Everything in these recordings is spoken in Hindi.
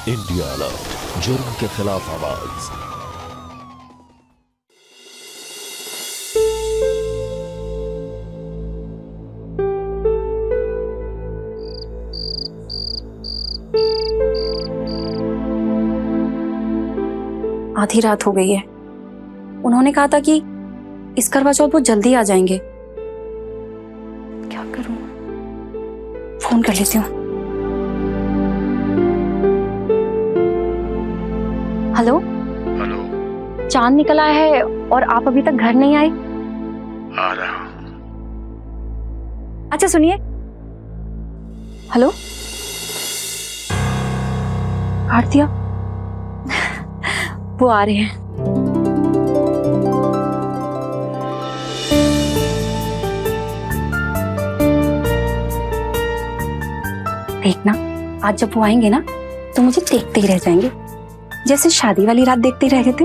इंडिया अलर्ट, जुर्म के खिलाफ आवाज। आधी रात हो गई है। उन्होंने कहा था कि इस करवा चौथ वो जल्दी आ जाएंगे। क्या करूं? फोन कर लेती हूँ। Hello hello. चांद निकला है और आप अभी तक घर नहीं आए। आ रहा हूं। अच्छा सुनिए। हेलो काट दिया। वो आ रहे हैं। देखना आज जब वो आएंगे ना तो मुझे देखते ही रह जाएंगे, जैसे शादी वाली रात देखते ही रह गए थे।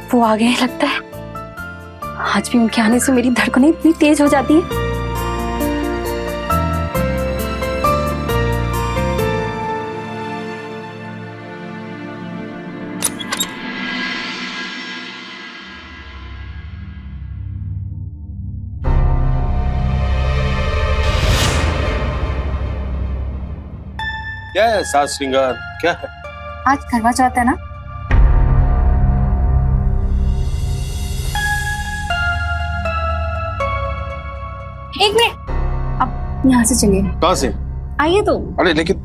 वो आ गए लगता है। आज भी उनके आने से मेरी धड़कनें इतनी तेज हो जाती है। क्या है सास श्रृंगार, क्या है? आज करवा चौथ है ना। एक मिनट, अब यहाँ से चलिए। कहाँ से? आइए तो। अरे लेकिन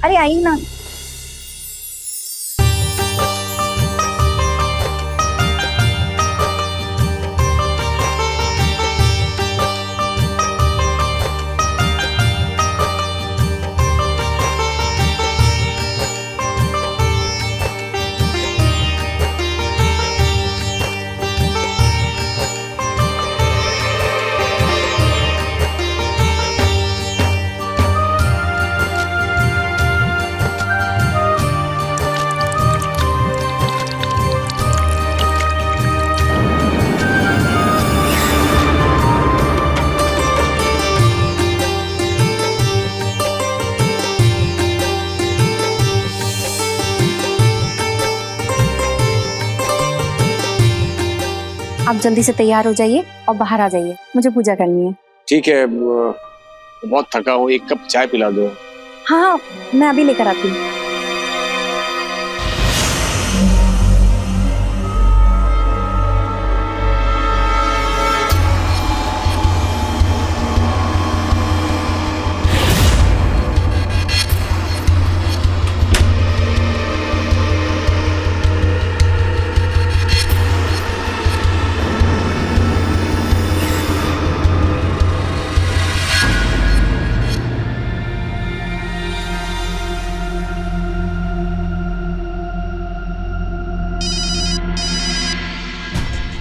अरे आइए ना। आप जल्दी से तैयार हो जाइए और बाहर आ जाइए, मुझे पूजा करनी है। ठीक है, बहुत थका हूँ, एक कप चाय पिला दो। हाँ हाँ मैं अभी लेकर आती हूँ।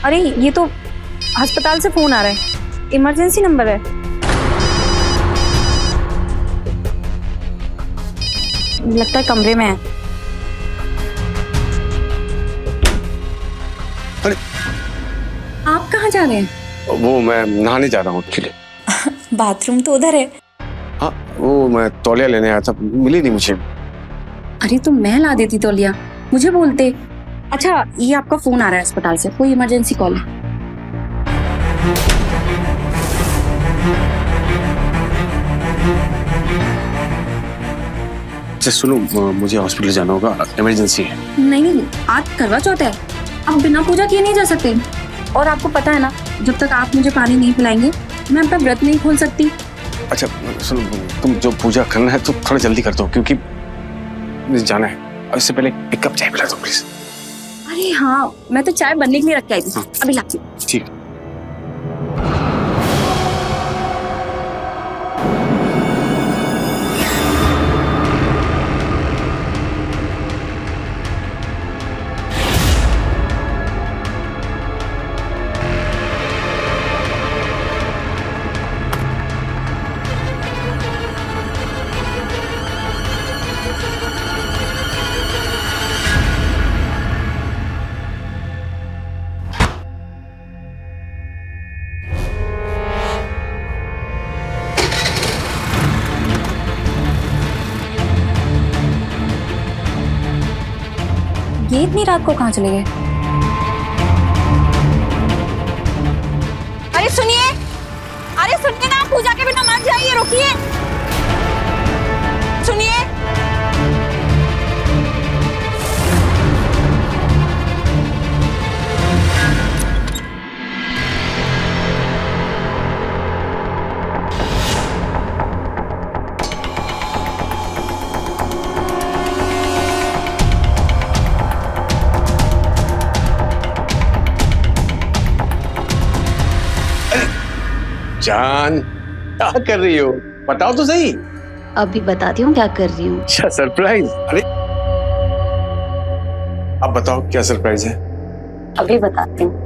अरे ये तो अस्पताल से फोन आ रहा है, इमरजेंसी नंबर है। लगता है कमरे में है। अरे आप कहाँ जा रहे हैं? वो मैं नहाने जा रहा हूँ एक्चुअली। बाथरूम तो उधर है। हाँ वो मैं तौलिया लेने आया था, मिली नहीं मुझे। अरे तो मैं ला देती तौलिया, मुझे बोलते। अच्छा ये आपका फोन आ रहा है अस्पताल से, कोई इमरजेंसी कॉल है। अच्छा सुनो, मुझे हॉस्पिटल जाना होगा, इमरजेंसी है। नहीं नहीं आज करवा चौथ है, आप बिना पूजा किए नहीं जा सकते। और आपको पता है ना, जब तक आप मुझे पानी नहीं पिलाएंगे मैं अपना व्रत नहीं खोल सकती। अच्छा सुनो, तुम जो पूजा करना है तो थोड़ा जल्दी कर दो, क्योंकि मुझे जाना है। और इससे पहले एक कप चाय पिला दो प्लीज। अरे हाँ मैं तो चाय बनने के लिए रख के आई थी, अभी लाती हूँ। ठीक। ये इतनी रात को कहाँ चले गए? अरे सुनिए, अरे सुनिए ना, पूजा के बिना मत जाइए, रुकिए, सुनिए। जान, क्या कर रही हो? बताओ तो सही। अभी बताती हूँ क्या कर रही हूँ। अच्छा सरप्राइज? अरे अब बताओ क्या सरप्राइज है? अभी बताती हूँ।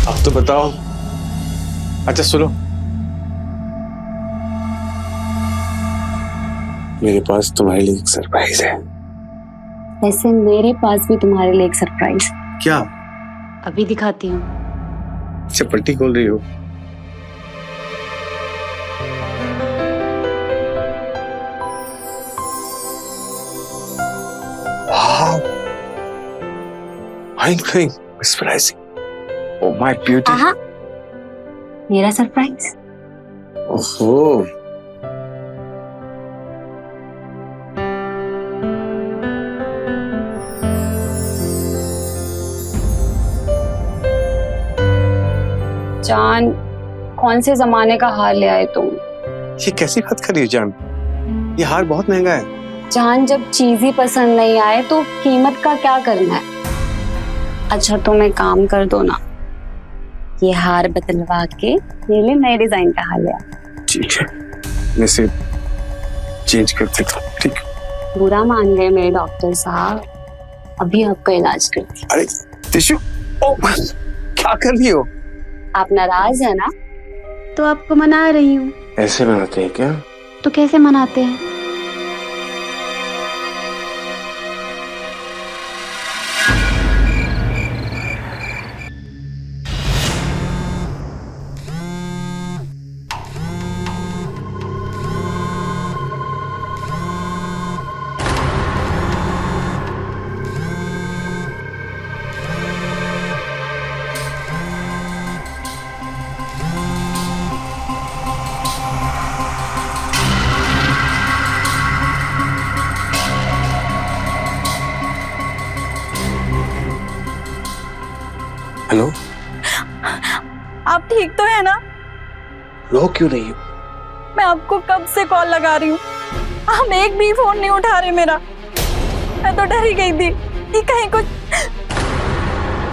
अब तो बताओ। अच्छा सुनो, मेरे पास तुम्हारे लिए एक सरप्राइज है। वैसे मेरे पास भी तुम्हारे लिए एक सरप्राइज। क्या? अभी दिखाती हूँ। अच्छा पट्टी खोल रही हो? वाह, I'm going mesmerizing. Oh my beauty. आहा, मेरा सरप्राइज। ओहो, जान, कौन से जमाने का हार ले आए तुम? ये कैसी बात कर रही हो जान? ये हार बहुत महंगा है। जान, जब चीज ही पसंद नहीं आए तो कीमत का क्या करना है? अच्छा तुम एक काम कर दो ना, ये हार बदलवा के मेरे लिए नए डिजाइन का हार ले आओ। ठीक है, मैं इसे चेंज कर देता हूँ। ठीक है। बुरा मान गए मेरे डॉक्टर साहब, अभी आपका इलाज करती हूँ। अरे टिश्यू, ओ क्या कर रही हो? आप नाराज है ना, तो आपको मना रही हूँ। ऐसे बनाते हैं क्या? तो कैसे मनाते हैं? हेलो, आप ठीक तो है ना? रो क्यों रही हो? मैं आपको कब से कॉल लगा रही हूँ, आप एक भी फोन नहीं उठा रहे मेरा। मैं तो डर ही गई थी कि कहीं कुछ।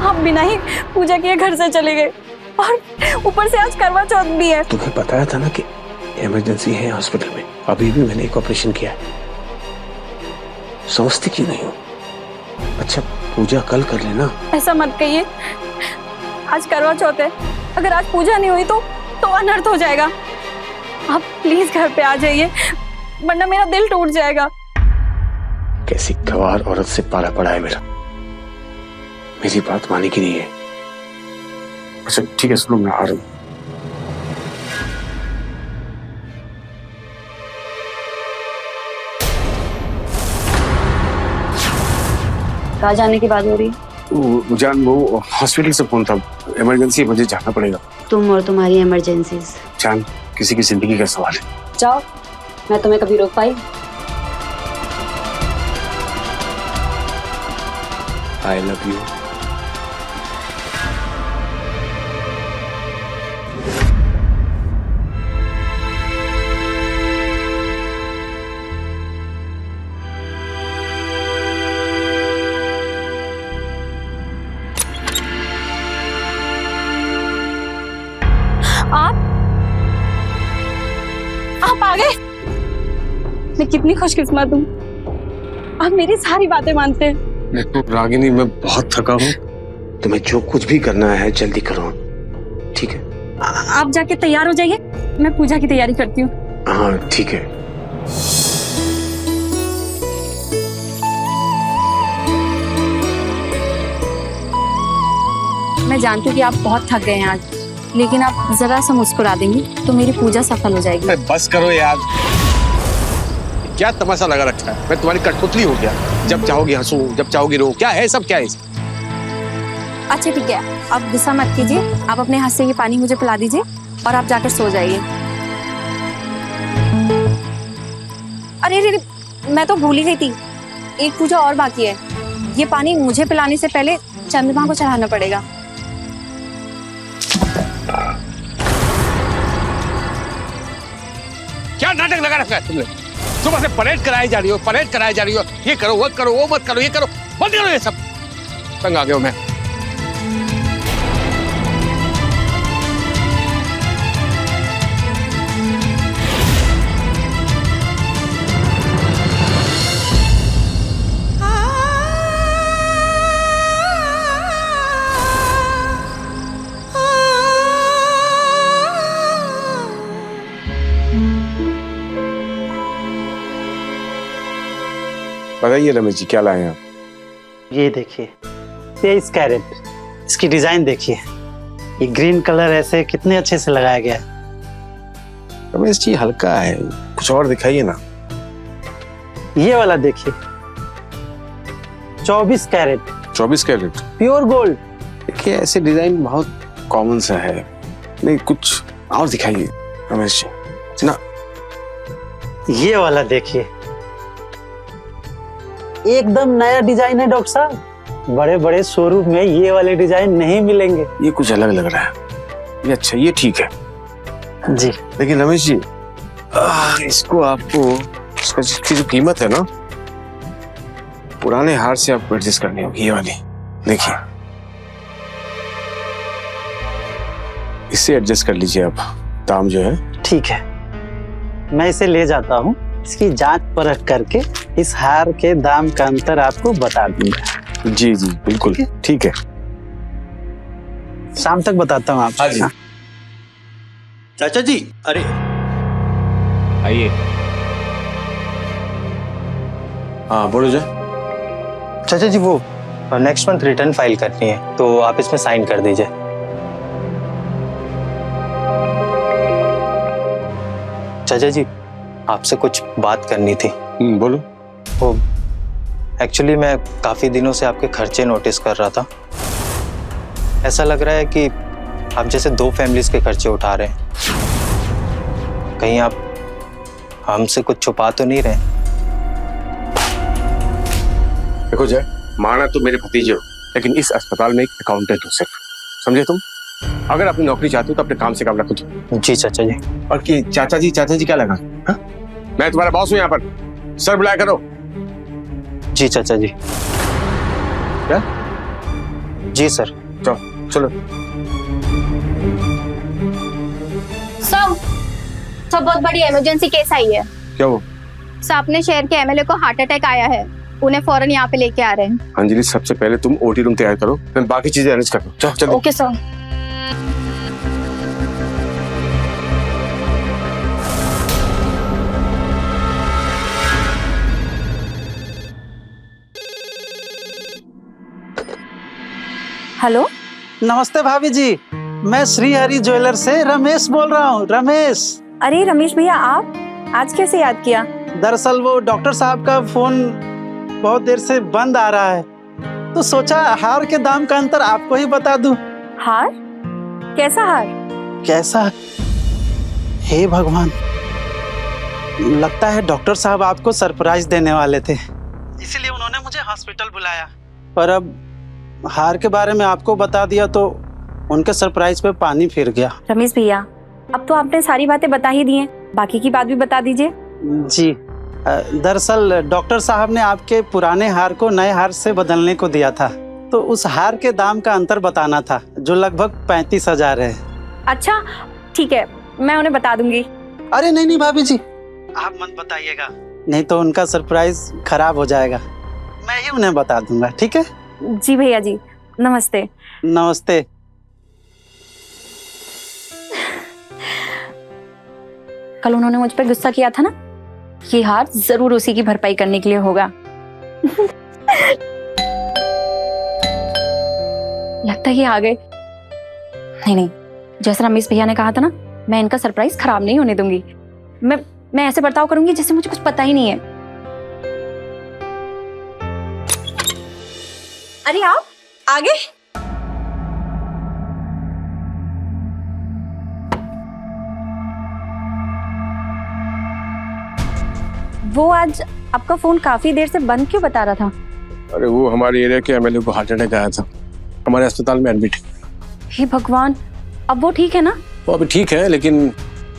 आप बिना ही पूजा किए घर से चले गए, और ऊपर से आज करवा चौथ भी है। तुम्हें बताया था ना कि इमरजेंसी है हॉस्पिटल में। अभी भी मैंने एक ऑपरेशन किया है। समझती क्यों नहीं हो? अच्छा पूजा कल कर लेना। ऐसा मत कहिए, आज करवा चौथ है, अगर आज पूजा नहीं हुई तो अनर्थ हो जाएगा। आप प्लीज घर पे आ जाइए, वरना मेरा दिल टूट जाएगा। कैसी गवार औरत से पाला पड़ा है मेरा, मेरी बात मानी की नहीं है। अच्छा ठीक है, सुनो मैं आ रहा हूँ। कहाँ जाने की बात हो रही है? जान, वो हॉस्पिटल से फोन था, इमरजेंसी, मुझे जाना पड़ेगा। तुम और तुम्हारी इमरजेंसीज। जान, किसी की जिंदगी का सवाल है। जाओ, मैं तुम्हें कभी रोक पाई? I love you. मैं कितनी खुशकिस्मत हूँ, आप मेरी सारी बातें मानते हैं। देखो रागिनी, मैं बहुत थका हूँ, तुम्हें जो कुछ भी करना है जल्दी करो, ठीक है? आप जाके तैयार हो जाइए, मैं पूजा की तैयारी करती हूँ। हाँ ठीक है। मैं जानती हूँ कि आप बहुत थक गए हैं आज, लेकिन आप जरा सा मुस्कुरा देंगी तो मेरी पूजा सफल हो जाएगी। अरे बस करो यार, क्या तमाशा लगा रखा है? मैं तुम्हारी कठपुतली हो गया, जब चाहोगी हंसू, जब चाहोगी रो। क्या है सब, क्या है? अच्छा ठीक है, आप गुस्सा मत कीजिए, आप अपने हाथ से ये पानी मुझे पिला दीजिए और आप जाकर सो जाइए। अरे अरे, मैं तो भूल ही गई थी, एक पूजा और बाकी है। ये पानी मुझे पिलाने से पहले चंद्रमा को चढ़ाना पड़ेगा। क्या नाटक लगा रखा है तुमने? सुबह से परेड कराई जा रही हो, परेड कराई जा रही हो, ये करो वो करो, वो मत करो, ये करो, बंद करो ये सब। तंग आ गया हूं मैं। बताइए रमेश जी, क्या लाए हैं आप? ये देखिए, 23 कैरेट, इसकी डिजाइन देखिए, ये ग्रीन कलर ऐसे कितने अच्छे से लगाया गया है। रमेश जी हल्का है, कुछ और दिखाइए ना। ये वाला देखिए, 24 कैरेट 24 कैरेट प्योर गोल्ड। देखिए ऐसे डिजाइन बहुत कॉमन सा है, नहीं कुछ और दिखाइए रमेश जी ना। ये वाला देखिए, एकदम नया डिजाइन है डॉक्टर साहब, बड़े बड़े शोरूम में ये वाले डिजाइन नहीं मिलेंगे। ये कुछ अलग लग रहा है, ये अच्छा, ये ठीक है जी। लेकिन रमेश जी इसको आपको, इसकी जो कीमत है ना, पुराने हार से आपको एडजस्ट करनी होगी। ये वाली देखिए, इससे एडजस्ट कर लीजिए आप, दाम जो है। ठीक है, मैं इसे ले जाता हूँ, इसकी जांच परख करके इस हार के दाम का अंतर आपको बता दूंगा। जी जी बिल्कुल ठीक है। शाम तक बताता हूँ आपको। हाँ जी। चाचा जी, अरे आइए। हाँ बोलो जा। चाचा जी, वो नेक्स्ट मंथ रिटर्न फाइल करनी है, तो आप इसमें साइन कर दीजिए। चाचा जी, आपसे कुछ बात करनी थी। बोलो। वो एक्चुअली मैं काफ़ी दिनों से आपके खर्चे नोटिस कर रहा था। ऐसा लग रहा है कि आप जैसे दो फैमिलीज के खर्चे उठा रहे हैं। कहीं आप हमसे कुछ छुपा तो नहीं रहे? देखो जय, माना तो मेरे भतीजे हो, लेकिन इस अस्पताल में एक अकाउंटेंट हो सिर्फ, समझे तुम? अगर अपनी नौकरी चाहते हो तो अपने काम से काम रखो तुम। जी चाचा जी। और कि चाचा जी क्या लगा? हाँ? मैं तुम्हारा बॉस हूं यहाँ पर, सर बुलाया करो। जी चाचा जी। क्या? जी सर। चलो चलो। सब बहुत बड़ी इमरजेंसी केस आई है। क्या वो? अपने शहर के एमएलए को हार्ट अटैक आया है, उन्हें फौरन यहाँ पे लेके आ रहे हैं। अंजलि, सबसे पहले तुम ओटी रूम तैयार करो, फिर बाकी चीजें अरेंज कर लो। चलो चलो। Okay sir. हेलो, नमस्ते भाभी जी, मैं श्री हरि ज्वेलर से रमेश बोल रहा हूँ। रमेश। अरे रमेश भैया, आप आज कैसे याद किया? दरअसल वो डॉक्टर साहब का फोन बहुत देर से बंद आ रहा है, तो सोचा हार के दाम का अंतर आपको ही बता दूं। हार? कैसा हार? कैसा? हे भगवान, लगता है डॉक्टर साहब आपको सरप्राइज देने वाले थे, इसलिए उन्होंने मुझे हॉस्पिटल बुलाया। पर अब हार के बारे में आपको बता दिया तो उनके सरप्राइज पे पानी फिर गया। रमेश भैया, अब तो आपने सारी बातें बता ही दी हैं, बाकी की बात भी बता दीजिए। जी, दरअसल डॉक्टर साहब ने आपके पुराने हार को नए हार से बदलने को दिया था, तो उस हार के दाम का अंतर बताना था, जो लगभग 35,000 है। अच्छा ठीक है, मैं उन्हें बता दूंगी। अरे नहीं नहीं भाभी जी, आप मत बताइएगा, नहीं तो उनका सरप्राइज खराब हो जाएगा। मैं ही उन्हें बता दूंगा, ठीक है? जी भैया जी, नमस्ते। नमस्ते। कल उन्होंने मुझ पे गुस्सा किया था ना, ये हार जरूर उसी की भरपाई करने के लिए होगा। लगता है ये आ गए। नहीं, जैसा रमेश भैया ने कहा था ना, मैं इनका सरप्राइज खराब नहीं होने दूंगी। मैं ऐसे बर्ताव करूंगी जैसे मुझे कुछ पता ही नहीं है। अरे आप आगे। वो आज आपका फोन काफी देर से बंद क्यों बता रहा था? अरे वो हमारे एरिया के एमएलए को हार्ट अटैक आया था, हमारे अस्पताल में एडमिट। हे भगवान, अब वो ठीक है ना? वो अभी ठीक है, लेकिन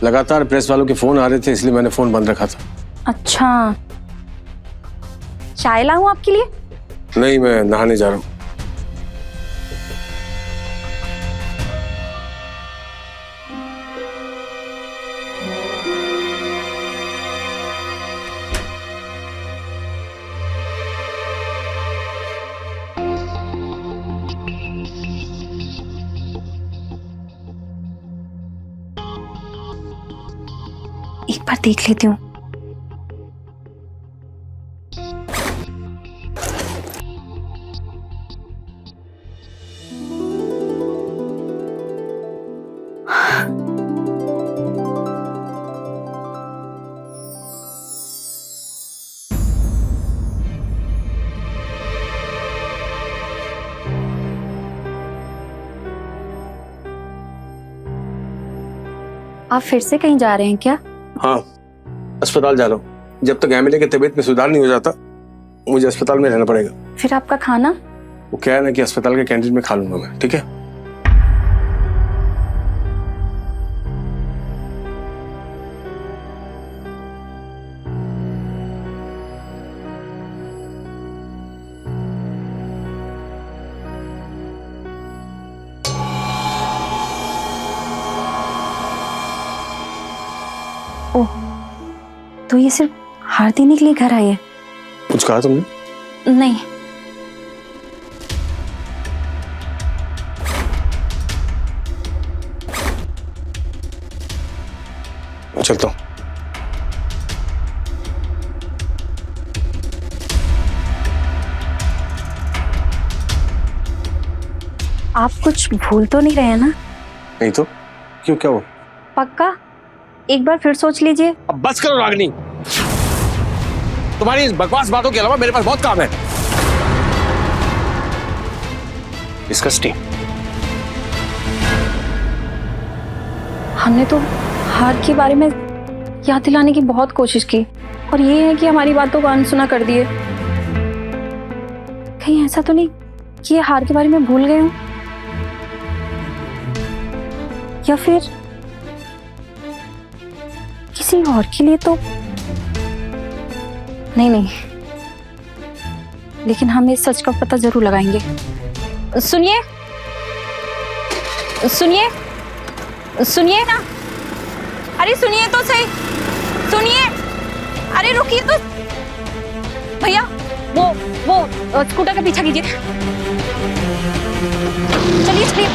लगातार प्रेस वालों के फोन आ रहे थे, इसलिए मैंने फोन बंद रखा था। अच्छा, चाय लाऊं आपके लिए? नहीं, मैं नहाने जा रहा हूँ। एक बार देख लेती हूँ। आप फिर से कहीं जा रहे हैं क्या? हाँ, अस्पताल जा रहा हूँ। जब तक एमएलए की तबीयत में सुधार नहीं हो जाता, मुझे अस्पताल में रहना पड़ेगा। फिर आपका खाना? वो क्या है ना कि अस्पताल के कैंटीन में खा लूंगा मैं, ठीक है? ओह, तो ये सिर्फ हार देने के लिए घर आए हैं? कुछ कहा तुमने? नहीं। चलता हूँ। आप कुछ भूल तो नहीं रहे हैं ना? नहीं तो क्यों, क्या हुआ? पक्का? एक बार फिर सोच लीजिए। अब बस करो रागिनी, तुम्हारी इस बकवास बातों के अलावा मेरे पास बहुत काम है। डिस्कस्टिंग। हमने तो हार के बारे में याद दिलाने की बहुत कोशिश की, और ये है कि हमारी बातों को अनसुना कर दिए। कहीं ऐसा तो नहीं कि ये हार के बारे में भूल गए हूं, या फिर किसी और के लिए तो नहीं। लेकिन हम इस सच का पता जरूर लगाएंगे। सुनिए सुनिए सुनिए ना, अरे सुनिए तो सही, सुनिए, अरे रुकिए तो भैया। वो स्कूटर का पीछा कीजिए। चलिए चलिए।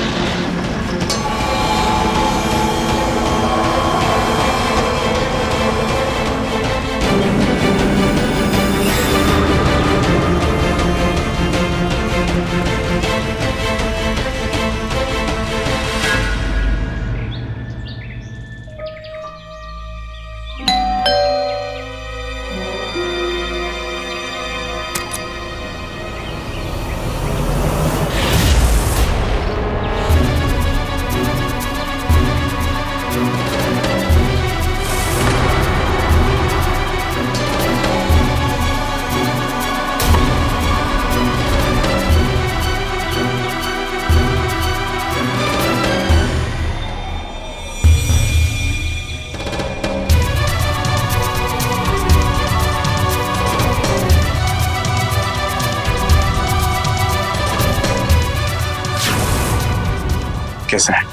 कैसा है?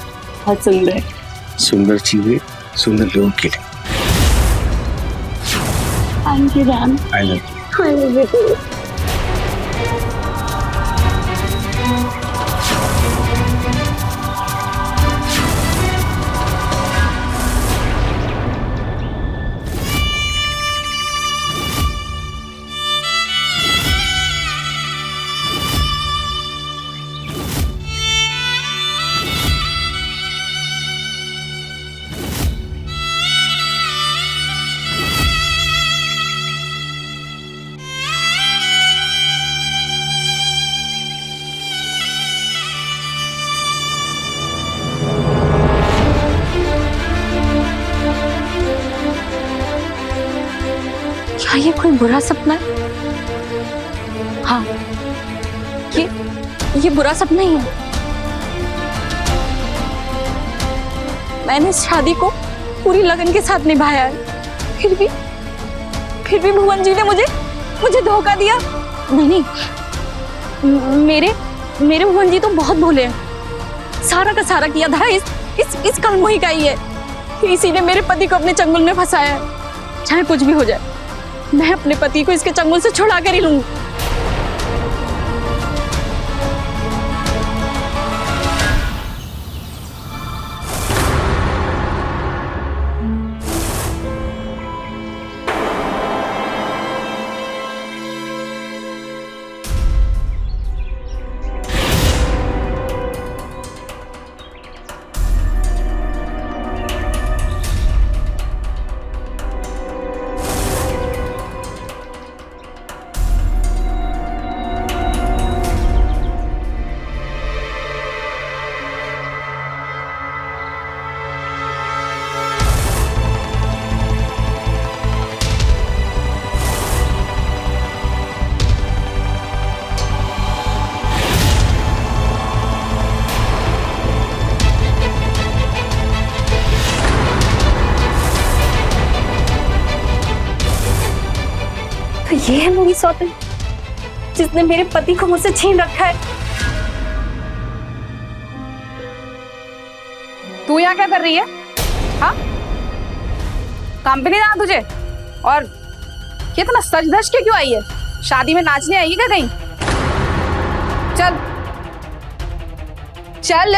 बहुत सुंदर। सुंदर चीजें सुंदर लोगों के लिए। थैंक यू जान। I love you. क्या ये कोई बुरा सपना है? हाँ, ये बुरा सपना ही है। मैंने इस शादी को पूरी लगन के साथ निभाया है, फिर भी भुवन जी ने मुझे धोखा दिया। नहीं, मेरे भुवन जी तो बहुत भोले हैं। सारा का सारा किया धरा इस कानमोही का ही है। इसी ने मेरे पति को अपने चंगुल में फंसाया है। चाहे कुछ भी हो जाए, मैं अपने पति को इसके चंगुल से छुड़ा कर ही लूंगी। तो ये है मेरी सौतन, जिसने मेरे पति को मुझसे छीन रखा है। तू यहाँ क्या कर रही है? हाँ, काम पे नहीं जाना तुझे? और ये इतना सज धज के क्यों आई है? शादी में नाचने आई है क्या कहीं? चल चल,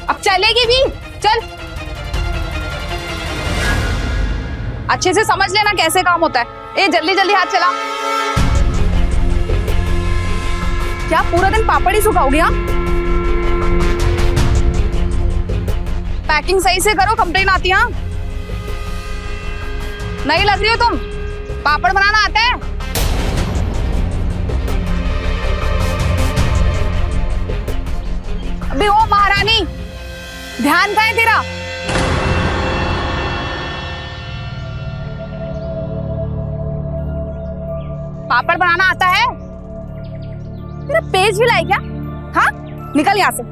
अब चलेगी भी, चल। अच्छे से समझ लेना कैसे काम होता है। ए जल्दी जल्दी हाथ चला। क्या पूरा दिन पापड़ ही सुखाओगी? हाँ, पैकिंग सही से करो, कंप्लेन आती है। हाँ, नहीं लग रही हो तुम। पापड़ बनाना आता है? अबे ओ महारानी, ध्यान कहाँ है तेरा? पापड़ बनाना आता है? तेरा पेज भी लाई क्या? हाँ, निकल यहाँ से।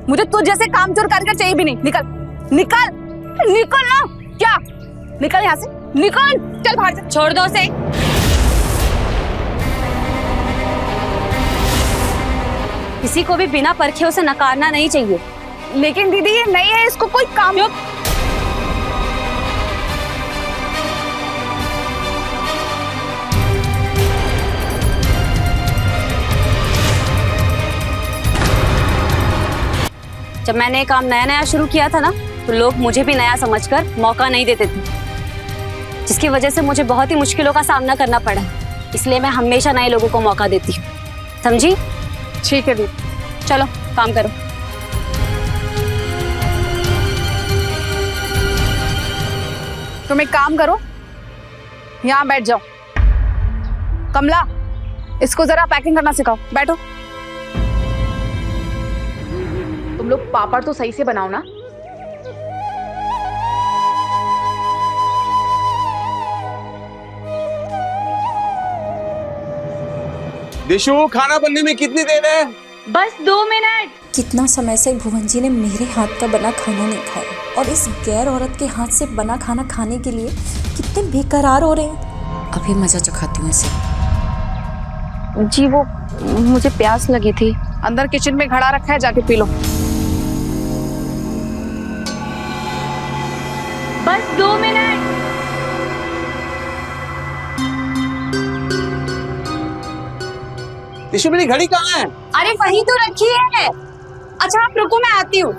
मुझे तुझ जैसे कामचोर कारीगर चाहिए भी नहीं। निकल निकल निकल ना। क्या? निकल यहाँ से, निकल। चल बाहर से। छोड़ दो उसे। किसी को भी बिना परखे उसे नकारना नहीं चाहिए। लेकिन दीदी ये नहीं है, इसको कोई काम। जब मैंने ये काम नया नया शुरू किया था ना, तो लोग मुझे भी नया समझकर मौका नहीं देते थे, जिसकी वजह से मुझे बहुत ही मुश्किलों का सामना करना पड़ा। इसलिए मैं हमेशा नए लोगों को मौका देती हूँ, समझी? ठीक है दीदी, चलो काम करो। तुम एक काम करो, यहाँ बैठ जाओ। कमला, इसको जरा पैकिंग करना सिखाओ। बैठो। तुम लोग पापड़ तो सही से बनाओ ना। दिशु, खाना बनने में कितनी देर है? बस 2 मिनट। कितना समय से भुवन जी ने मेरे हाथ का बना खाना नहीं खाया, और इस गैर औरत के हाथ से बना खाना खाने के लिए कितने बेकरार हो रहे हैं। अभी मजा चखाती हूँ इसे। जी वो मुझे प्यास लगी थी। अंदर किचन में घड़ा रखा है, जाके पी लो। बस 2 मिनट। दिशु मेरी घड़ी कहाँ है? अरे वही तो रखी है। अच्छा आप रुको, मैं आती हूँ।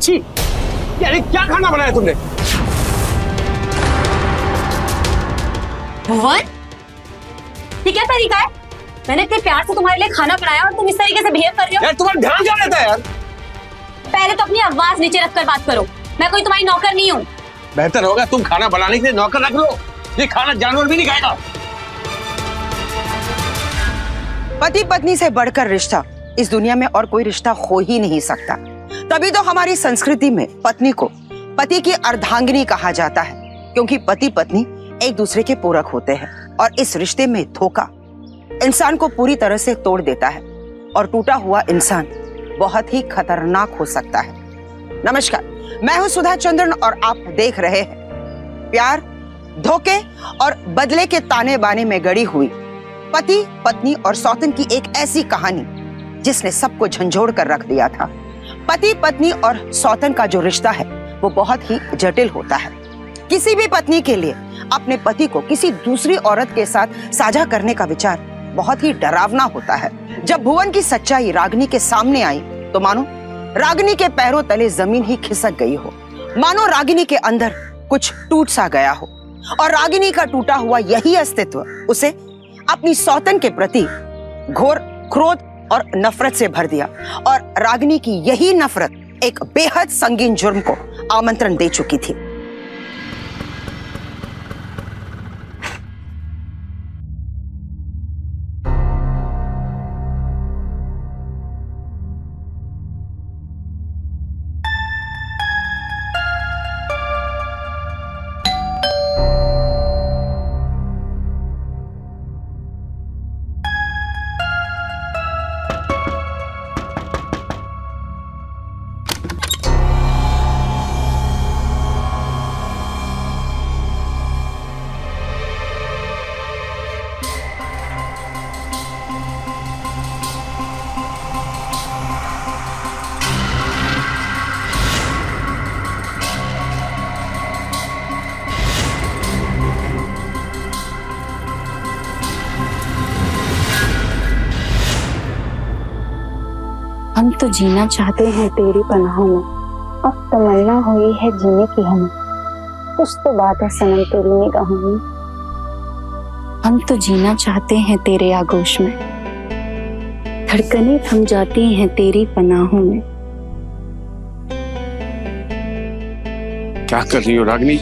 छी, यार क्या खाना बनाया तुमने? भुवन, ये क्या तरीका है? मैंने इतने प्यार से तुम्हारे लिए खाना बनाया और तुम इस तरीके से बिहेव कर रहे हो। यार तुम्हारा ध्यान क्या रहता है यार? पहले तो अपनी आवाज नीचे रखकर बात करो। मैं कोई तुम्हारी नौकर नहीं हूँ। बेहतर होगा तुम खाना बनाने के लिए नौकर रख लो। ये खाना जानवर भी नहीं खाएगा। पति पत्नी से बढ़कर रिश्ता इस दुनिया में और कोई रिश्ता हो ही नहीं सकता। तभी तो हमारी संस्कृति में पत्नी को पति की अर्धांगिनी कहा जाता है, क्योंकि पति पत्नी एक दूसरे के पूरक होते हैं और इस रिश्ते में धोखा इंसान को पूरी तरह से तोड़ देता है और टूटा हुआ इंसान बहुत ही खतरनाक हो सकता है। नमस्कार, मैं हूं सुधा चंद्रन और आप देख रहे हैं प्यार, धोखे और बदले के ताने बाने में गड़ी हुई पति पत्नी और सौतन की एक ऐसी कहानी जिसने सबको झंझोड़ कर रख दिया था। पति पत्नी और सौतन का जो रिश्ता है वो बहुत ही जटिल होता है। किसी भी पत्नी के लिए अपने पति को किसी दूसरी औरत के साथ साझा करने का विचार बहुत ही डरावना होता है। जब भुवन की सच्चाई रागिनी के सामने आई तो मानो रागिनी के पैरों तले जमीन ही खिसक गई हो, मानो रागिनी के अंदर कुछ टूट सा गया हो और रागिनी का टूटा हुआ यही अस्तित्व उसे अपनी सौतन के प्रति घोर क्रोध और नफरत से भर दिया और रागिनी की यही नफरत एक बेहद संगीन जुर्म को आमंत्रण दे चुकी थी। हम तो जीना चाहते हैं तेरी पनाहों में, अब तमन्ना हुई है जीने की हमें, कुछ तो बात है सनम तेरी निगाहों में। हम तो जीना चाहते हैं तेरे आगोश में, धड़कनें थम जाती हैं तेरी पनाहों में। क्या कर रही हो रागिनी?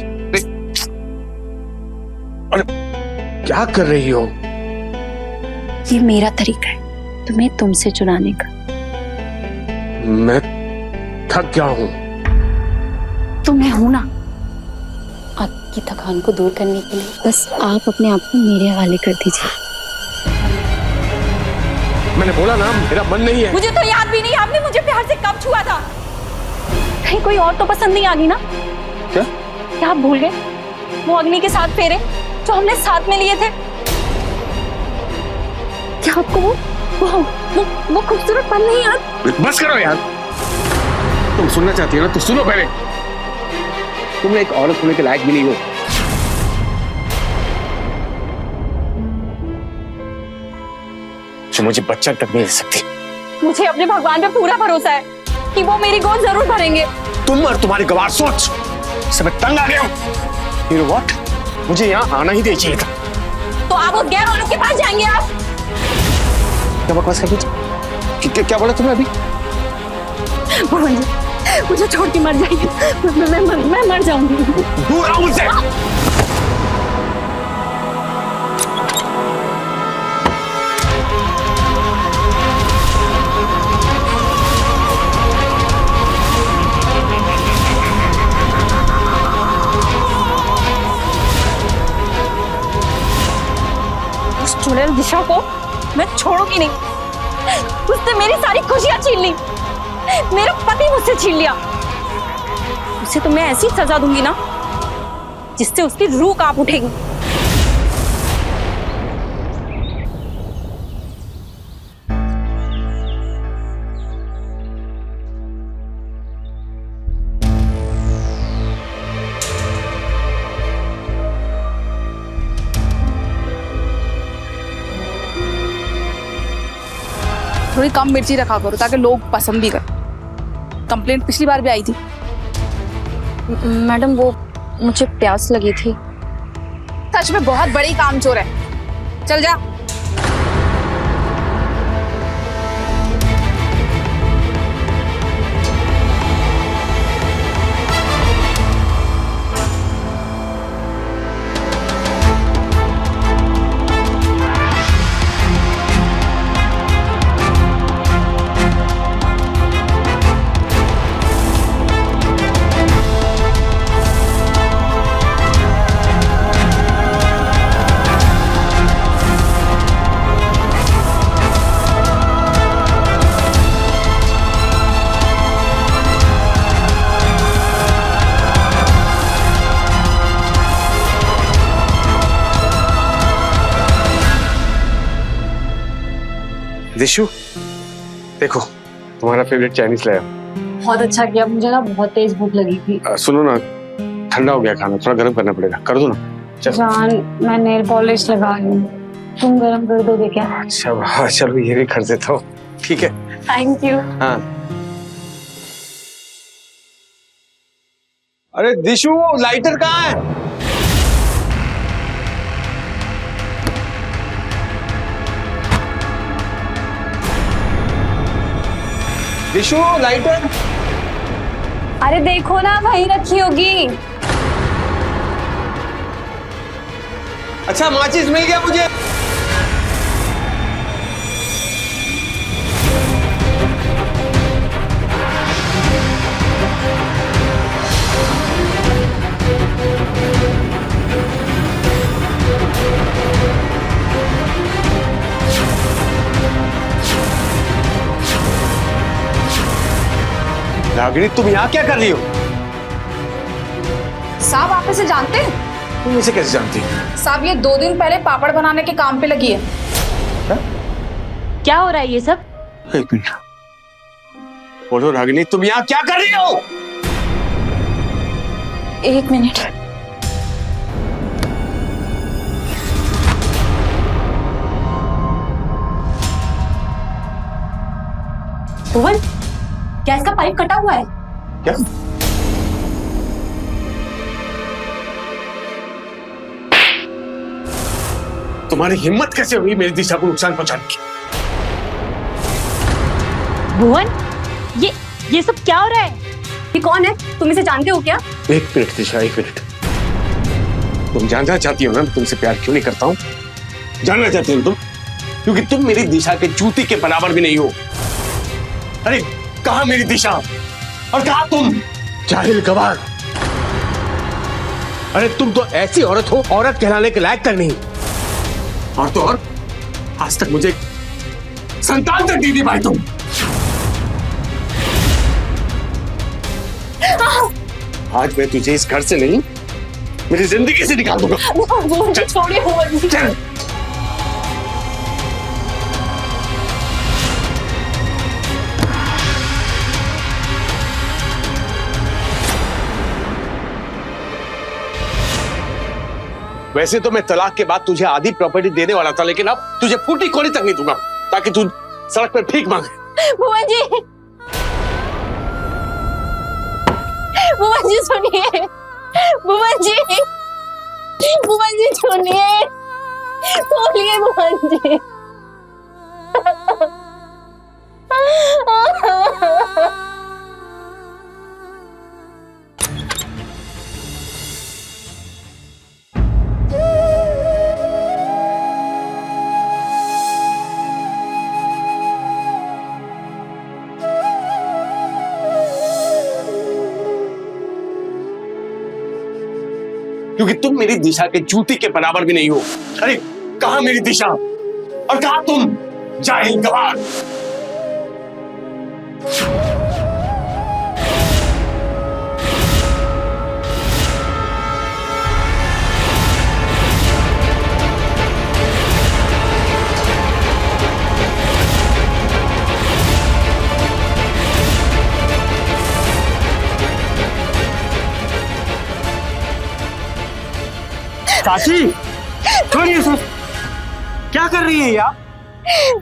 अरे क्या कर रही हो? ये मेरा तरीका है तुम्हें तुमसे चुराने का। मैं थक गया हूं। तो मैं हूं ना आपकी थकान को दूर करने के लिए, बस आप अपने आप को मेरे हवाले कर दीजिए। मैंने बोला ना मेरा मन नहीं है। मुझे तो याद भी नहीं आपने मुझे प्यार से कब छुआ था। कहीं कोई और तो पसंद नहीं आ गई ना? क्या आप भूल गए वो अग्नि के साथ फेरे जो हमने साथ में लिए थे? क्या आपको वो खूबसूरत पल नहीं याद? बस करो यार, तुम सुनना चाहती हो ना तो सुनो पहले। तुम एक औरत होने के लायक भी नहीं हो। जो मुझे बच्चा तक नहीं दे सकती। मुझे अपने भगवान पे पूरा भरोसा है कि वो मेरी गोद जरूर भरेंगे। तुम और तुम्हारी गवार सोच से मैं तंग आ गया हूं। You know what? मुझे यहाँ आना ही नहीं चाहिए था। तो आप उस गैर औरत के पास जाएंगे? आप क्या बकवास कर रही थी? क्या बोला तुमने अभी? भुवन जी, मुझे छोड़ के मर जाइए। मैं मर जाऊंगी। दूर आओ मुझसे। उस चुड़ैल दिशा को मैं छोड़ूंगी नहीं। उसने मेरी सारी खुशियां छीन ली, मेरा पति मुझसे छीन लिया। उसे तो मैं ऐसी सजा दूंगी ना जिससे उसकी रूह कांप उठेगी। थोड़ी कम मिर्ची रखा करो ताकि लोग पसंद भी करें। कंप्लेंट पिछली बार भी आई थी। मैडम वो मुझे प्यास लगी थी। सच में बहुत बड़ी कामचोर है। चल जा। दिशु, देखो तुम्हारा फेवरेट चाइनीज लाया। बहुत अच्छा किया, मुझे ना बहुत तेज भूख लगी थी। सुनो ना, ठंडा हो गया खाना, थोड़ा गर्म करना पड़ेगा। कर दो ना। जान मैं नेल पॉलिश लगा रही हूँ, तुम गर्म कर दोगे क्या? अच्छा हाँ, चलो ये भी कर देता हूँ। ठीक है, थैंक यू। हाँ। अरे दिशु, लाइटर कहाँ है? दिशु, लाइटर। अरे देखो ना, वहीं रखी होगी। अच्छा माचिस मिल गया मुझे। रागिनी, तुम यहाँ क्या कर रही हो? साहब आप इसे जानते हैं? तुम इसे कैसे जानती हो? साहब ये 2 दिन पहले पापड़ बनाने के काम पे लगी है। क्या हो रहा है ये सब? एक मिनट, बोलो रागिनी, तुम यहाँ क्या कर रही हो? एक मिनट। भुवन, गैस का पाइप कटा हुआ है। क्या? तुम्हारी हिम्मत कैसे हुई मेरी दिशा को नुकसान पहुंचाने की? भुवन, ये सब क्या हो रहा है? ये कौन है? तुम इसे जानते हो क्या? एक मिनट दिशा, एक मिनट। तुम जानना चाहती हो ना मैं तुमसे प्यार क्यों नहीं करता हूँ? जानना चाहती हो तुम? क्योंकि तुम मेरी दिशा के जूती के बराबर भी नहीं हो। अरे कहाँ मेरी दिशा और कहाँ तुम? जाहिल गवार। अरे तुम तो ऐसी औरत हो, औरत कहलाने के लायक तक नहीं। और तो और आज तक मुझे संतान तक दी थी भाई तुम। आज मैं तुझे इस घर से नहीं, मेरी जिंदगी से निकाल दूंगा। छोड़िए भुवन। चल। वैसे तो मैं तलाक के बाद तुझे आधी प्रॉपर्टी देने वाला था, लेकिन अब तुझे फूटी कोड़ी तक नहीं दूंगा ताकि तू सड़क पर भीख मांगे। भुवन जी, भुवन जी सुनिए। भुवन जी, भुवन जी सुनिए, बोलिए भुवन जी। क्योंकि तुम मेरी दिशा के जूती के बराबर भी नहीं हो। अरे कहाँ मेरी दिशा और कहाँ तुम? जाहिल गवार। चाची छोड़िए इसे। क्या कर रही है ये आप?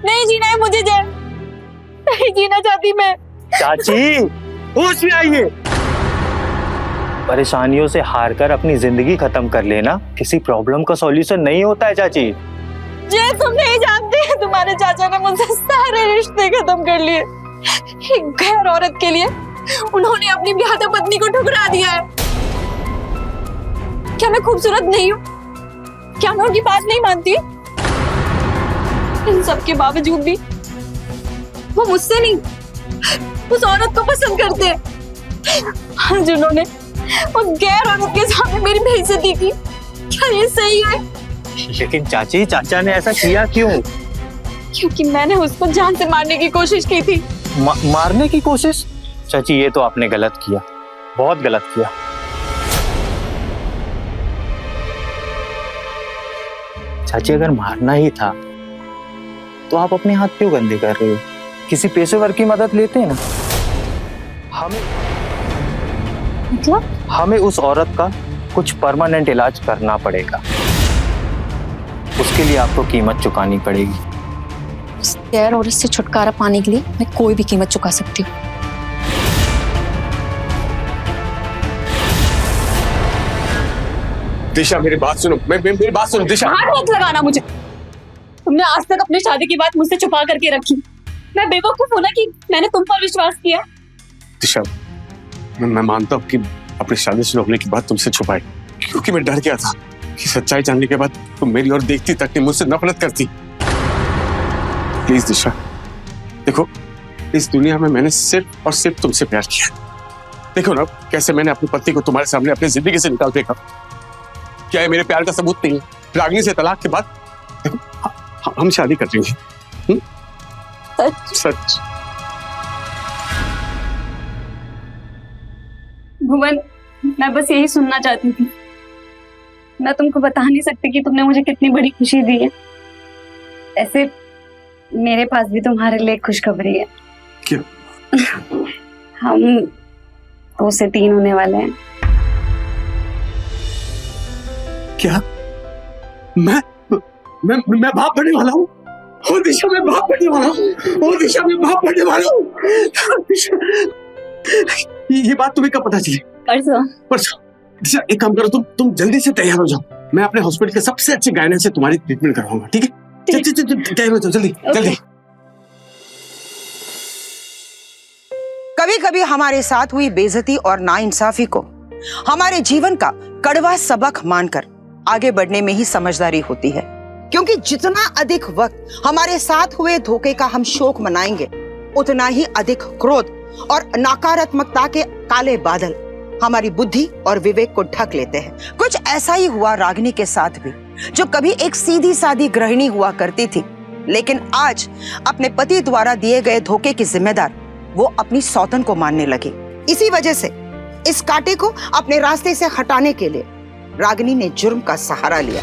नहीं जीना है मुझे जैन, नहीं जीना चाहती मैं। चाची होश में आइए। परेशानियों से हार कर अपनी जिंदगी खत्म कर लेना किसी प्रॉब्लम का सॉल्यूशन नहीं होता है चाची। जय तुम नहीं जानते, तुम्हारे चाचा ने मुझसे सारे रिश्ते खत्म कर लिए। एक गैर औरत के लिए उन्होंने अपनी ब्याहता पत्नी को ठुकरा दिया है। क्या मैं खूबसूरत नहीं हूँ? क्या मैं उनकी बात नहीं मानती? इन सब के बावजूद भी वो मुझसे नहीं, उस औरत को पसंद करते हैं जिन्होंने उस गैर औरत के सामने मेरी बेइज्जती की। क्या ये सही है? लेकिन चाची चाचा ने ऐसा किया क्यों? क्योंकि मैंने उसको जान से मारने की कोशिश की थी। मारने की कोशिश? चाची ये तो आपने गलत किया, बहुत गलत किया। चाची अगर मारना ही था तो आप अपने हाथ क्यों गंदे कर रहे हो? किसी पेशेवर की मदद लेते हैं ना। हमें उस औरत का कुछ परमानेंट इलाज करना पड़ेगा। उसके लिए आपको कीमत चुकानी पड़ेगी। उस गैर औरत से छुटकारा पाने के लिए मैं कोई भी कीमत चुका सकती हूँ। दिशा मेरी बात सुनो, मेरी बात सुनो दिशा। हाथ मत लगाना मुझे। तुमने आज तक अपनी शादी की बात मुझसे छुपा करके रखी। मैं बेवकूफ हूं ना कि मैंने तुम पर विश्वास किया। दिशा मैं मानता हूँ कि अपनी शादी से रोकने की बात तुमसे छुपाई, क्योंकि मैं डर गया था कि सच्चाई जानने के बाद तुम मेरी ओर देखती तक नहीं, मुझसे नफरत करती। प्लीज दिशा देखो, इस दुनिया में मैंने सिर्फ और सिर्फ तुमसे प्यार किया। देखो ना कैसे मैंने अपनी पत्नी को तुम्हारे सामने अपनी जिंदगी से निकाल फेंका। क्या ये मेरे प्यार का सबूत नहीं है? रागिनी से तलाक के बाद देखो हम शादी कर रही हैं। सच। भुवन, मैं बस यही सुनना चाहती थी। मैं तुमको बता नहीं सकती कि तुमने मुझे कितनी बड़ी खुशी दी है। ऐसे मेरे पास भी तुम्हारे लिए खुशखबरी है। क्या? हम 2 से 3 होने वाले हैं। क्या? मैं बाप बनने वाला हूँ। ओ दिशा मैं बाप बनने वाला हूँ। ओ दिशा मैं बाप बनने वाला हूँ। ये बात तुम्हें कब पता चली? परसों। दिशा एक काम करो, तुम जल्दी से तैयार हो जाओ। मैं अपने हॉस्पिटल के सबसे अच्छे गायनेक से तुम्हारी ट्रीटमेंट करवाऊंगा, ठीक है? चल तैयार हो जाओ जल्दी जल्दी। कभी कभी हमारे साथ हुई बेइज्जती और नाइंसाफी को हमारे जीवन का कड़वा सबक मानकर आगे बढ़ने में ही समझदारी होती है, क्योंकि जितना अधिक वक्त हमारे साथ हुए धोखे का हम शोक मनाएंगे, उतना ही अधिक क्रोध और नकारात्मकता के काले बादल हमारी बुद्धि और विवेक को ढक लेते हैं। कुछ ऐसा ही हुआ रागिनी के साथ भी, जो कभी एक सीधी सादी गृहिणी हुआ करती थी, लेकिन आज अपने पति द्वारा दिए गए धोखे की जिम्मेदार वो अपनी सौतन को मानने लगी। इसी वजह से इस कांटे को अपने रास्ते से हटाने के लिए रागिनी ने जुर्म का सहारा लिया।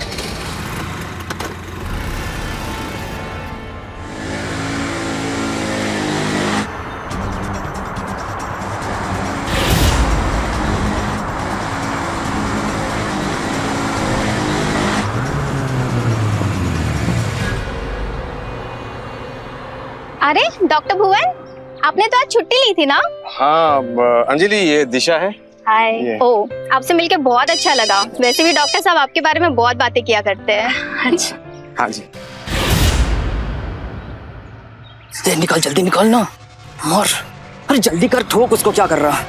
अरे डॉक्टर भुवन, आपने तो आज छुट्टी ली थी ना? हाँ अंजलि, ये दिशा है। हाय। ओ, आपसे मिलके बहुत अच्छा लगा। वैसे भी डॉक्टर साहब आपके बारे में बहुत बातें किया करते हैं। अच्छा। हाँ जी। निकल जल्दी निकल ना, मर। अरे जल्दी कर, ठोक उसको। क्या कर रहा?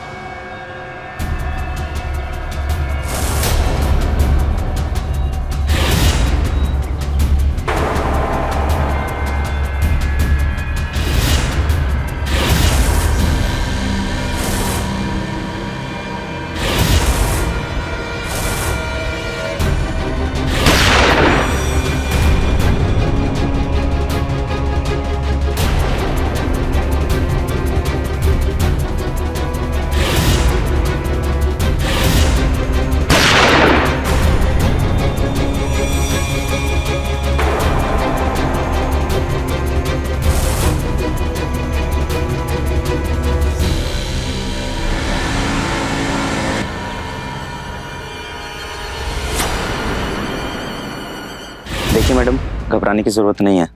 घबराने की जरूरत नहीं है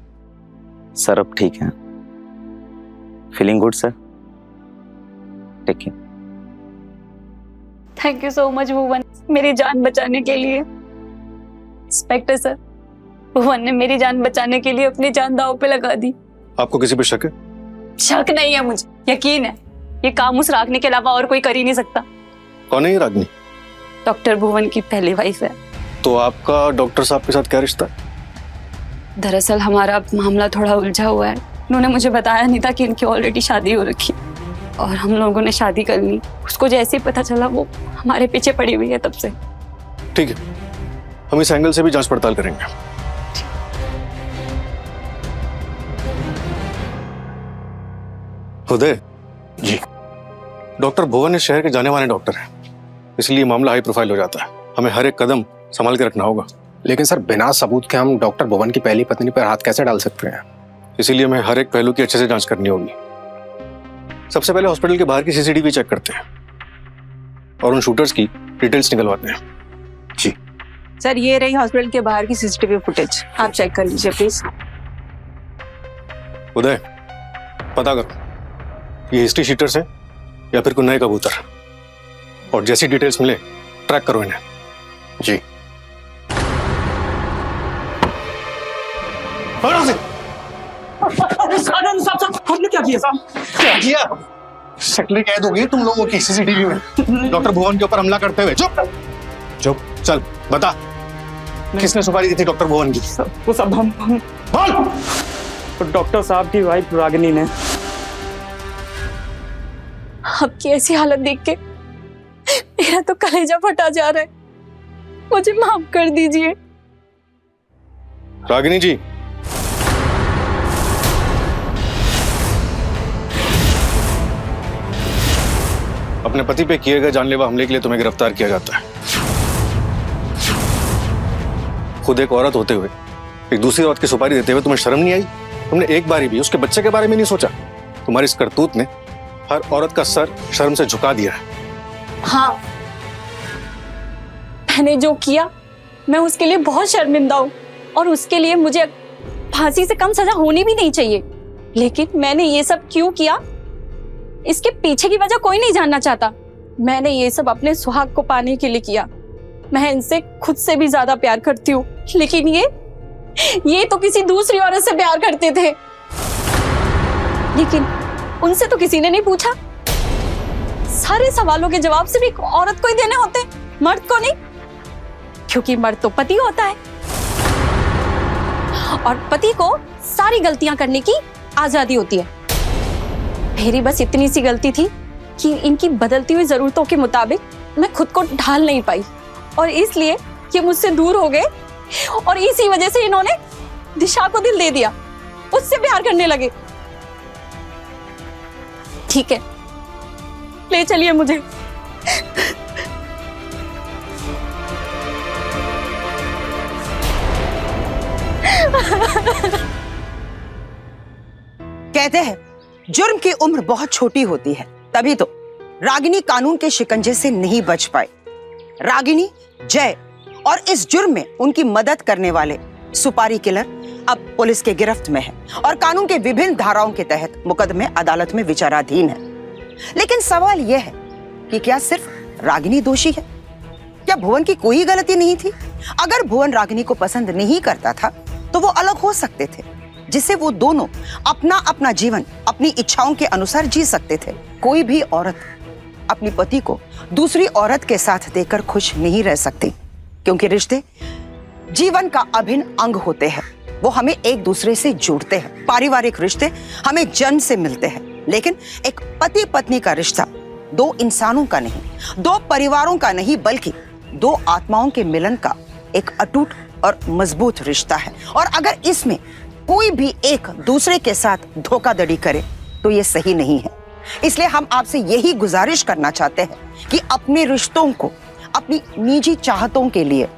सर, अब ठीक है। Feeling good sir? Take care. Thank you so much Bhuvan, मेरी जान बचाने के लिए। इंस्पेक्टर सर, भुवन ने मेरी जान बचाने के लिए अपनी जान दांव पे लगा दी। आपको किसी पे शक है? शक नहीं है, मुझे यकीन है। ये काम उस रागनी के अलावा और कोई कर ही नहीं सकता। कौन है ये रागनी? डॉक्टर भुवन की पहली वाइफ है। तो आपका डॉक्टर साहब के साथ क्या रिश्ता है? दरअसल हमारा मामला थोड़ा उलझा हुआ है। उन्होंने मुझे बताया नहीं था कि इनकी ऑलरेडी शादी हो रखी और हम लोगों ने शादी कर ली। उसको जैसे ही पता चला वो हमारे पीछे पड़ी हुई है तब से। ठीक है, हम इस एंगल से भी जांच पड़ताल करेंगे। उदय जी, डॉक्टर भुवन इस शहर के जाने माने डॉक्टर हैं, इसलिए मामला हाई प्रोफाइल हो जाता है। हमें हर एक कदम संभाल के रखना होगा। लेकिन सर, बिना सबूत के हम डॉक्टर भुवन की पहली पत्नी पर हाथ कैसे डाल सकते हैं? इसीलिए हमें हर एक पहलू की अच्छे से जांच करनी होगी। सबसे पहले हॉस्पिटल के बाहर की सीसीटीवी चेक करते हैं और उन शूटर्स की डिटेल्स निकलवाते हैं। जी सर, ये रही हॉस्पिटल के बाहर की सीसीटीवी फुटेज, आप चेक कर लीजिए प्लीज। उदय, पता करो ये हिस्ट्री शीटर्स हैं या फिर कोई नए कबूतर, और जैसी डिटेल्स मिले ट्रैक करो इन्हें। जी। हमने क्या किया साहब? क्या किया? शक्लें कैद हो गई तुम लोगों की सीसीटीवी में, डॉक्टर भुवन के ऊपर हमला करते हुए। चुप चुप, चल बता किसने सुपारी दी थी डॉक्टर भुवन की? वो सब हम बोल। तो डॉक्टर साहब की वाइफ रागिनी ने। आपकी ऐसी हालत देख के मेरा तो कलेजा फटा जा रहा है। मुझे माफ कर दीजिए। रागिनी जी, अपने पति पे किए गए जानलेवा हमले के लिए तुम्हें गिरफ्तार किया जाता है। खुद एक औरत होते हुए एक दूसरी औरत की सुपारी देते हुए तुम्हें शर्म नहीं आई? तुमने एक बारी भी उसके बच्चे के बारे में नहीं सोचा? तुम्हारी इस करतूत ने हर औरत का सर शर्म से झुका दिया है। हाँ, मैंने जो किया मैं उसके लिए बहुत शर्मिंदा हूँ और उसके लिए मुझे फांसी से कम सजा होनी भी नहीं चाहिए। लेकिन मैंने ये सब क्यों किया, इसके पीछे की वजह कोई नहीं जानना चाहता। मैंने ये सब अपने सुहाग को पाने के लिए किया। मैं इनसे खुद से भी ज्यादा प्यार करती हूँ, लेकिन ये तो किसी दूसरी औरत से प्यार करते थे। लेकिन उनसे तो किसी ने नहीं पूछा। सारे सवालों के जवाब सिर्फ एक औरत को ही देने होते, मर्द को नहीं, क्योंकि मर्द तो पति होता है और पति को सारी गलतियां करने की आजादी होती है। मेरी बस इतनी सी गलती थी कि इनकी बदलती हुई जरूरतों के मुताबिक मैं खुद को ढाल नहीं पाई और इसलिए ये मुझसे दूर हो गए और इसी वजह से इन्होंने दिशा को दिल दे दिया, उससे प्यार करने लगे। ठीक है, ले चलिए मुझे। कहते हैं जुर्म की उम्र बहुत छोटी होती है, तभी तो रागिनी कानून के शिकंजे से नहीं बच पाई। रागिनी, जय और इस जुर्म में उनकी मदद करने वाले सुपारी किलर अब पुलिस के गिरफ्त में है और कानून के विभिन्न धाराओं के तहत मुकदमे अदालत में विचाराधीन है। लेकिन सवाल यह है कि क्या सिर्फ रागिनी दोषी है? क्या भुवन की कोई गलती नहीं थी? अगर भुवन रागिनी को पसंद नहीं करता था तो वो अलग हो सकते थे, जिससे वो दोनों अपना अपना जीवन अपनी इच्छाओं के अनुसार जी सकते थे। कोई भी औरत अपनी पति को दूसरी औरत के साथ देकर खुश नहीं रह सकती, क्योंकि रिश्ते जीवन का अभिन्न अंग होते हैं। वो हमें एक दूसरे से जोड़ते हैं। पारिवारिक रिश्ते हमें जन्म से मिलते हैं, लेकिन एक पति पत्नी का रिश्ता दो इंसानों का नहीं, दो परिवारों का नहीं, बल्कि दो आत्माओं के मिलन का एक अटूट और मजबूत रिश्ता है। और अगर इसमें कोई भी एक दूसरे के साथ धोखाधड़ी करे तो ये सही नहीं है। इसलिए हम आपसे यही गुजारिश करना चाहते हैं कि अपने रिश्तों को अपनी निजी चाहतों के लिए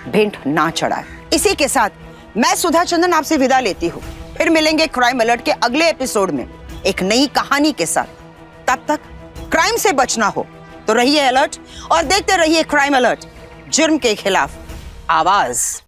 भेंट ना चढ़ाएं। इसी के साथ मैं सुधा चंदन आपसे विदा लेती हूँ। फिर मिलेंगे क्राइम अलर्ट के अगले एपिसोड में एक नई कहानी के साथ। तब तक क्राइम से बचना हो तो रहिए अलर्ट और देखते रहिए क्राइम अलर्ट, जुर्म के खिलाफ आवाज।